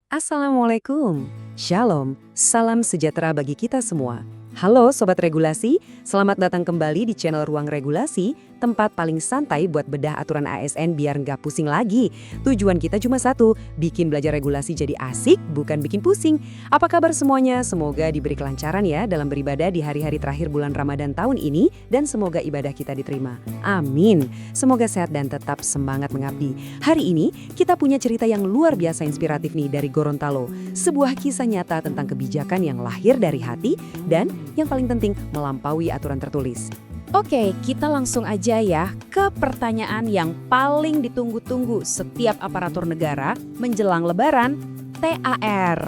Assalamualaikum. Shalom, salam sejahtera bagi kita semua. Halo Sobat Regulasi, selamat datang kembali di channel Ruang Regulasi, tempat paling santai buat bedah aturan ASN biar nggak pusing lagi. Tujuan kita cuma satu, bikin belajar regulasi jadi asik, bukan bikin pusing. Apa kabar semuanya? Semoga diberi kelancaran ya dalam beribadah di hari-hari terakhir bulan Ramadan tahun ini, dan semoga ibadah kita diterima. Amin. Semoga sehat dan tetap semangat mengabdi. Hari ini, kita punya cerita yang luar biasa inspiratif nih dari Gorontalo. Sebuah kisah nyata tentang kebijakan yang lahir dari hati dan yang paling penting melampaui aturan tertulis. Oke, kita langsung aja ya ke pertanyaan yang paling ditunggu-tunggu setiap aparatur negara menjelang Lebaran, THR.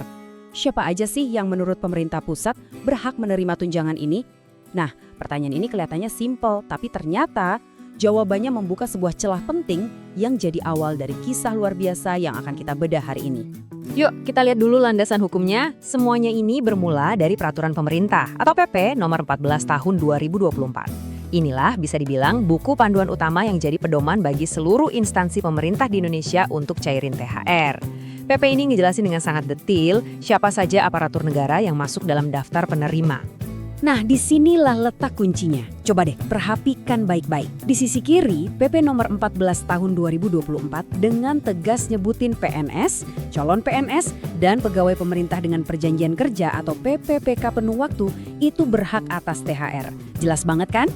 Siapa aja sih yang menurut pemerintah pusat berhak menerima tunjangan ini? Nah, pertanyaan ini kelihatannya simpel, tapi ternyata jawabannya membuka sebuah celah penting yang jadi awal dari kisah luar biasa yang akan kita bedah hari ini. Yuk, kita lihat dulu landasan hukumnya. Semuanya ini bermula dari Peraturan Pemerintah atau PP nomor 14 tahun 2024. Inilah bisa dibilang buku panduan utama yang jadi pedoman bagi seluruh instansi pemerintah di Indonesia untuk cairin THR. PP ini ngejelasin dengan sangat detail siapa saja aparatur negara yang masuk dalam daftar penerima. Nah, disinilah letak kuncinya. Coba deh, perhatikan baik-baik. Di sisi kiri, PP nomor 14 tahun 2024 dengan tegas nyebutin PNS, calon PNS, dan pegawai pemerintah dengan perjanjian kerja atau PPPK penuh waktu itu berhak atas THR. Jelas banget kan?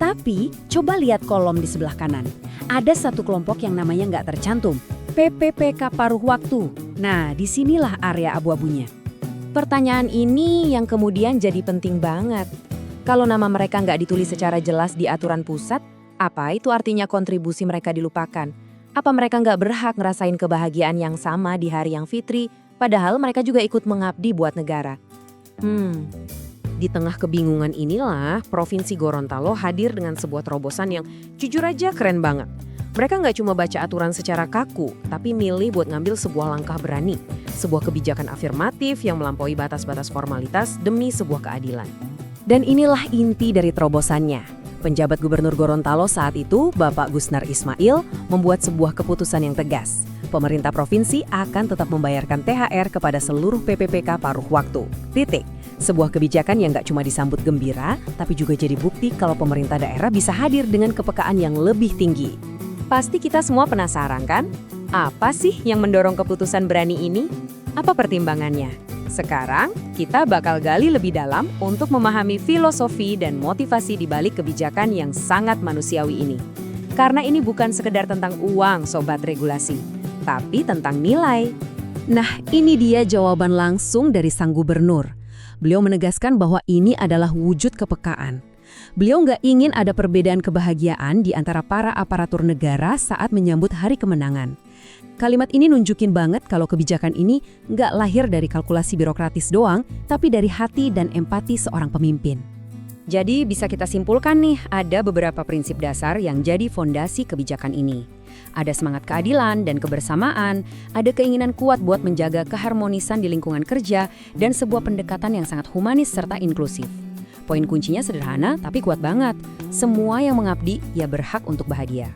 Tapi, coba lihat kolom di sebelah kanan. Ada satu kelompok yang namanya nggak tercantum, PPPK paruh waktu. Nah, disinilah area abu-abunya. Pertanyaan ini yang kemudian jadi penting banget. Kalau nama mereka nggak ditulis secara jelas di aturan pusat, apa itu artinya kontribusi mereka dilupakan? Apa mereka nggak berhak ngerasain kebahagiaan yang sama di hari yang fitri, padahal mereka juga ikut mengabdi buat negara? Di tengah kebingungan inilah, Provinsi Gorontalo hadir dengan sebuah terobosan yang jujur aja keren banget. Mereka nggak cuma baca aturan secara kaku, tapi milih buat ngambil sebuah langkah berani. Sebuah kebijakan afirmatif yang melampaui batas-batas formalitas demi sebuah keadilan. Dan inilah inti dari terobosannya. Penjabat Gubernur Gorontalo saat itu, Bapak Gusnar Ismail, membuat sebuah keputusan yang tegas. Pemerintah provinsi akan tetap membayarkan THR kepada seluruh PPPK paruh waktu. Titik. Sebuah kebijakan yang nggak cuma disambut gembira, tapi juga jadi bukti kalau pemerintah daerah bisa hadir dengan kepekaan yang lebih tinggi. Pasti kita semua penasaran kan? Apa sih yang mendorong keputusan berani ini? Apa pertimbangannya? Sekarang, kita bakal gali lebih dalam untuk memahami filosofi dan motivasi di balik kebijakan yang sangat manusiawi ini. Karena ini bukan sekedar tentang uang, Sobat Regulasi, tapi tentang nilai. Nah, ini dia jawaban langsung dari sang gubernur. Beliau menegaskan bahwa ini adalah wujud kepekaan. Beliau nggak ingin ada perbedaan kebahagiaan di antara para aparatur negara saat menyambut hari kemenangan. Kalimat ini nunjukin banget kalau kebijakan ini nggak lahir dari kalkulasi birokratis doang, tapi dari hati dan empati seorang pemimpin. Jadi bisa kita simpulkan nih, ada beberapa prinsip dasar yang jadi fondasi kebijakan ini. Ada semangat keadilan dan kebersamaan, ada keinginan kuat buat menjaga keharmonisan di lingkungan kerja, dan sebuah pendekatan yang sangat humanis serta inklusif. Poin kuncinya sederhana tapi kuat banget. Semua yang mengabdi ya berhak untuk bahagia.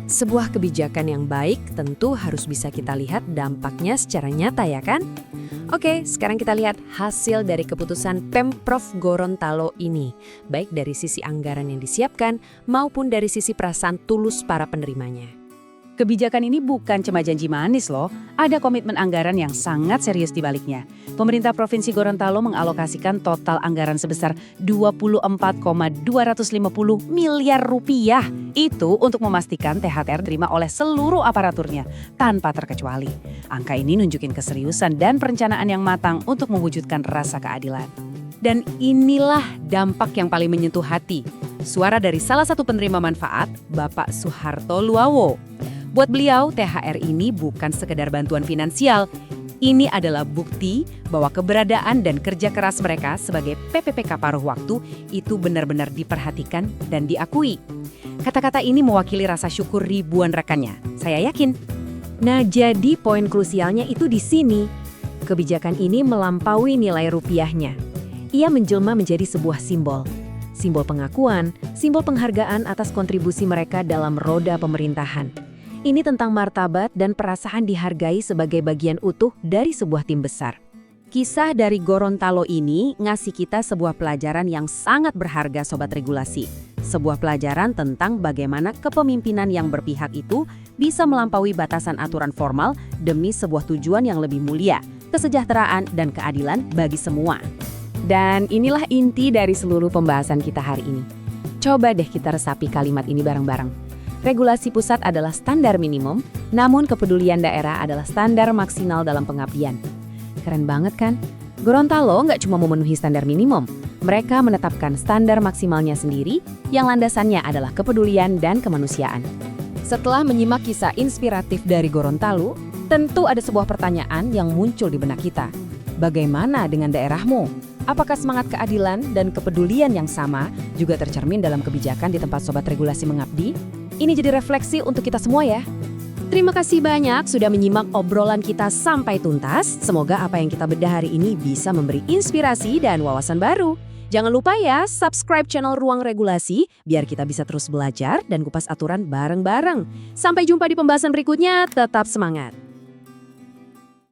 Sebuah kebijakan yang baik tentu harus bisa kita lihat dampaknya secara nyata ya kan? Oke, sekarang kita lihat hasil dari keputusan Pemprov Gorontalo ini. Baik dari sisi anggaran yang disiapkan maupun dari sisi perasaan tulus para penerimanya. Kebijakan ini bukan cuma janji manis loh, ada komitmen anggaran yang sangat serius di baliknya. Pemerintah Provinsi Gorontalo mengalokasikan total anggaran sebesar 24,250 miliar rupiah. Itu untuk memastikan THR diterima oleh seluruh aparaturnya, tanpa terkecuali. Angka ini nunjukin keseriusan dan perencanaan yang matang untuk mewujudkan rasa keadilan. Dan inilah dampak yang paling menyentuh hati. Suara dari salah satu penerima manfaat, Bapak Suharto Luawo. Buat beliau, THR ini bukan sekedar bantuan finansial. Ini adalah bukti bahwa keberadaan dan kerja keras mereka sebagai PPPK paruh waktu itu benar-benar diperhatikan dan diakui. Kata-kata ini mewakili rasa syukur ribuan rekannya, saya yakin. Nah, jadi poin krusialnya itu di sini. Kebijakan ini melampaui nilai rupiahnya. Ia menjelma menjadi sebuah simbol. Simbol pengakuan, simbol penghargaan atas kontribusi mereka dalam roda pemerintahan. Ini tentang martabat dan perasaan dihargai sebagai bagian utuh dari sebuah tim besar. Kisah dari Gorontalo ini ngasih kita sebuah pelajaran yang sangat berharga Sobat Regulasi. Sebuah pelajaran tentang bagaimana kepemimpinan yang berpihak itu bisa melampaui batasan aturan formal demi sebuah tujuan yang lebih mulia, kesejahteraan dan keadilan bagi semua. Dan inilah inti dari seluruh pembahasan kita hari ini. Coba deh kita resapi kalimat ini bareng-bareng. Regulasi pusat adalah standar minimum, namun kepedulian daerah adalah standar maksimal dalam pengabdian. Keren banget kan? Gorontalo nggak cuma memenuhi standar minimum, mereka menetapkan standar maksimalnya sendiri yang landasannya adalah kepedulian dan kemanusiaan. Setelah menyimak kisah inspiratif dari Gorontalo, tentu ada sebuah pertanyaan yang muncul di benak kita. Bagaimana dengan daerahmu? Apakah semangat keadilan dan kepedulian yang sama juga tercermin dalam kebijakan di tempat Sobat Regulasi mengabdi? Ini jadi refleksi untuk kita semua ya. Terima kasih banyak sudah menyimak obrolan kita sampai tuntas. Semoga apa yang kita bedah hari ini bisa memberi inspirasi dan wawasan baru. Jangan lupa ya, subscribe channel Ruang Regulasi biar kita bisa terus belajar dan kupas aturan bareng-bareng. Sampai jumpa di pembahasan berikutnya, tetap semangat.